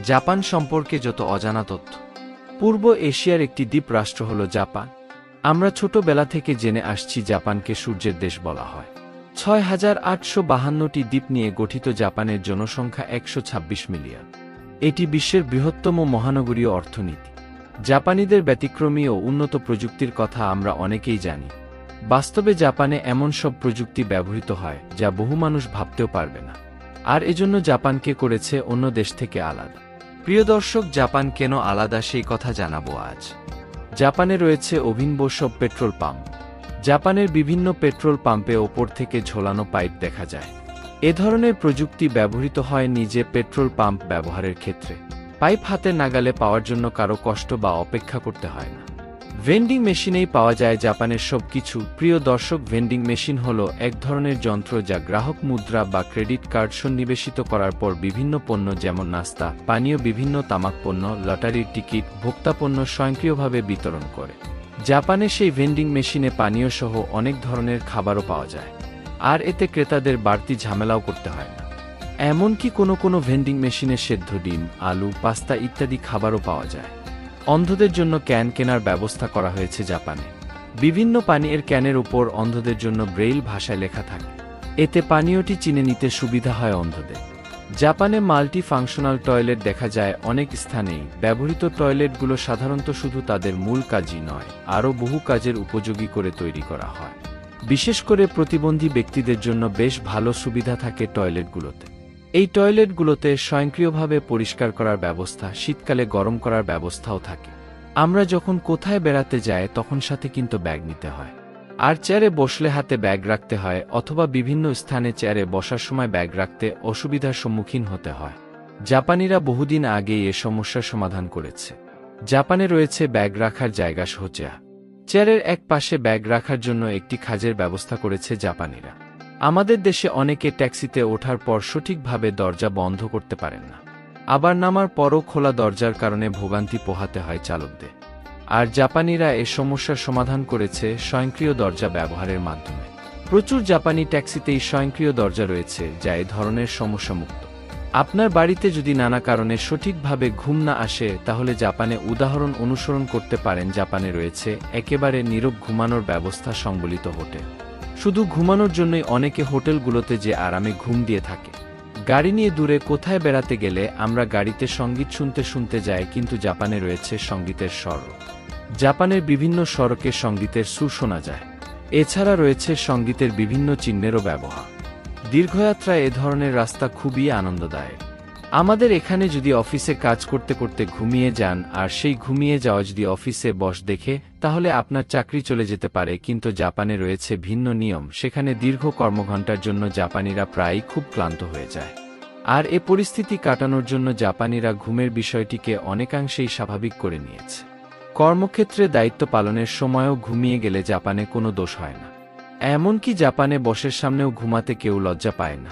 Japan সম্পর্কে যত অজানা তথ্য। পূর্ব এশিয়ার একটি দ্বীপ রাষ্ট্র হল জাপান। আমরা ছোটবেলা থেকে জেনে আসছি জাপানকে সূর্যের দেশ বলা হয়। ৬,৮৫২টি দ্বীপ নিয়ে গঠিত জাপানের জনসংখ্যা ১২৬ মিলিয়ন। এটি বিশ্বের বৃহত্তম মহানগরীয় অর্থনীতি। জাপানিদের ব্যতিক্রমী ও উন্নত প্রযুক্তির কথা আমরা অনেকেই জানি। বাস্তবে জাপানে এমন সব প্রযুক্তি ব্যবহৃত হয় যা বহু মানুষ ভাবতেও পারবে না। আর এজন্য জাপানকে করেছে অন্য দেশ থেকে আলাদা। প্রিয় দর্শক, জাপান কেন আলাদা সেই কথা জানাবো আজ। জাপানে রয়েছে অভিনব সব পেট্রোল পাম্প। জাপানের বিভিন্ন পেট্রোল পাম্পে ওপর থেকে ঝোলানো পাইপ দেখা যায়। এ ধরনের প্রযুক্তি ব্যবহৃত হয় নিজে পেট্রোল পাম্প ব্যবহারের ক্ষেত্রে। পাইপ হাতে নাগালে পাওয়ার জন্য কারো কষ্ট বা অপেক্ষা করতে হয় না। ভেন্ডিং মেশিনেই পাওয়া যায় জাপানের সব কিছু। প্রিয় দর্শক, ভেন্ডিং মেশিন হল এক ধরনের যন্ত্র যা গ্রাহক মুদ্রা বা ক্রেডিট কার্ড সন্নিবেশিত করার পর বিভিন্ন পণ্য যেমন নাস্তা, পানীয়, বিভিন্ন তামাক পণ্য, লটারির টিকিট, ভোক্তাপণ্য স্বয়ংক্রিয়ভাবে বিতরণ করে। জাপানে সেই ভেন্ডিং মেশিনে পানীয় সহ অনেক ধরনের খাবারও পাওয়া যায়, আর এতে ক্রেতাদের বাড়তি ঝামেলাও করতে হয় না। এমনকি কোনো ভেন্ডিং মেশিনে সেদ্ধ ডিম, আলু, পাস্তা ইত্যাদি খাবারও পাওয়া যায়। অন্ধদের জন্য ক্যান কেনার ব্যবস্থা করা হয়েছে জাপানে। বিভিন্ন পানীয়ের ক্যানের উপর অন্ধদের জন্য ব্রেইল ভাষায় লেখা থাকে। এতে পানীয়টি চিনে নিতে সুবিধা হয় অন্ধদের। জাপানে মাল্টি ফাংশনাল টয়লেট দেখা যায় অনেক স্থানেই। ব্যবহৃত টয়লেটগুলো সাধারণত শুধু তাদের মূল কাজই নয়, আরও বহু কাজের উপযোগী করে তৈরি করা হয়। বিশেষ করে প্রতিবন্ধী ব্যক্তিদের জন্য বেশ ভালো সুবিধা থাকে টয়লেটগুলোতে। এই টয়লেটগুলোতে স্বয়ংক্রিয়ভাবে পরিষ্কার করার ব্যবস্থা, শীতকালে গরম করার ব্যবস্থাও থাকে। আমরা যখন কোথায় বেড়াতে যাই তখন সাথে কিন্তু ব্যাগ নিতে হয়, আর চেয়ারে বসলে হাতে ব্যাগ রাখতে হয়, অথবা বিভিন্ন স্থানে চেয়ারে বসার সময় ব্যাগ রাখতে অসুবিধার সম্মুখীন হতে হয়। জাপানিরা বহুদিন আগেই এ সমস্যার সমাধান করেছে। জাপানে রয়েছে ব্যাগ রাখার জায়গা সহ চেয়ার। চেয়ারের এক পাশে ব্যাগ রাখার জন্য একটি খাঁজের ব্যবস্থা করেছে জাপানিরা। আমাদের দেশে অনেকে ট্যাক্সিতে ওঠার পর সঠিকভাবে দরজা বন্ধ করতে পারেন না, আবার নামার পরও খোলা দরজার কারণে ভোগান্তি পোহাতে হয় চালকদের। আর জাপানিরা এ সমস্যার সমাধান করেছে স্বয়ংক্রিয় দরজা ব্যবহারের মাধ্যমে। প্রচুর জাপানি ট্যাক্সিতেই স্বয়ংক্রিয় দরজা রয়েছে যা এ ধরনের সমস্যামুক্ত। আপনার বাড়িতে যদি নানা কারণে সঠিকভাবে ঘুম না আসে, তাহলে জাপানে উদাহরণ অনুসরণ করতে পারেন। জাপানে রয়েছে একেবারে নীরব ঘুমানোর ব্যবস্থা সংবলিত হোটেল। শুধু ঘুমানোর জন্যই অনেকে হোটেলগুলোতে যে আরামে ঘুম দিয়ে থাকে। গাড়ি নিয়ে দূরে কোথায় বেড়াতে গেলে আমরা গাড়িতে সঙ্গীত শুনতে শুনতে যাই, কিন্তু জাপানে রয়েছে সঙ্গীতের সড়ক। জাপানের বিভিন্ন সড়কে সঙ্গীতের সুর শোনা যায়। এছাড়া রয়েছে সঙ্গীতের বিভিন্ন চিহ্নেরও ব্যবহার। দীর্ঘযাত্রায় এ ধরনের রাস্তা খুবই আনন্দদায়ক। আমাদের এখানে যদি অফিসে কাজ করতে করতে ঘুমিয়ে যান, আর সেই ঘুমিয়ে যাওয়া যদি অফিসে বস দেখে, তাহলে আপনার চাকরি চলে যেতে পারে। কিন্তু জাপানে রয়েছে ভিন্ন নিয়ম। সেখানে দীর্ঘ কর্মঘণ্টার জন্য জাপানিরা প্রায়ই খুব ক্লান্ত হয়ে যায়। আর এ পরিস্থিতি কাটানোর জন্য জাপানিরা ঘুমের বিষয়টিকে অনেকাংশেই স্বাভাবিক করে নিয়েছে। কর্মক্ষেত্রে দায়িত্ব পালনের সময়ও ঘুমিয়ে গেলে জাপানে কোনো দোষ হয় না। এমনকি জাপানে বসের সামনেও ঘুমাতে কেউ লজ্জা পায় না।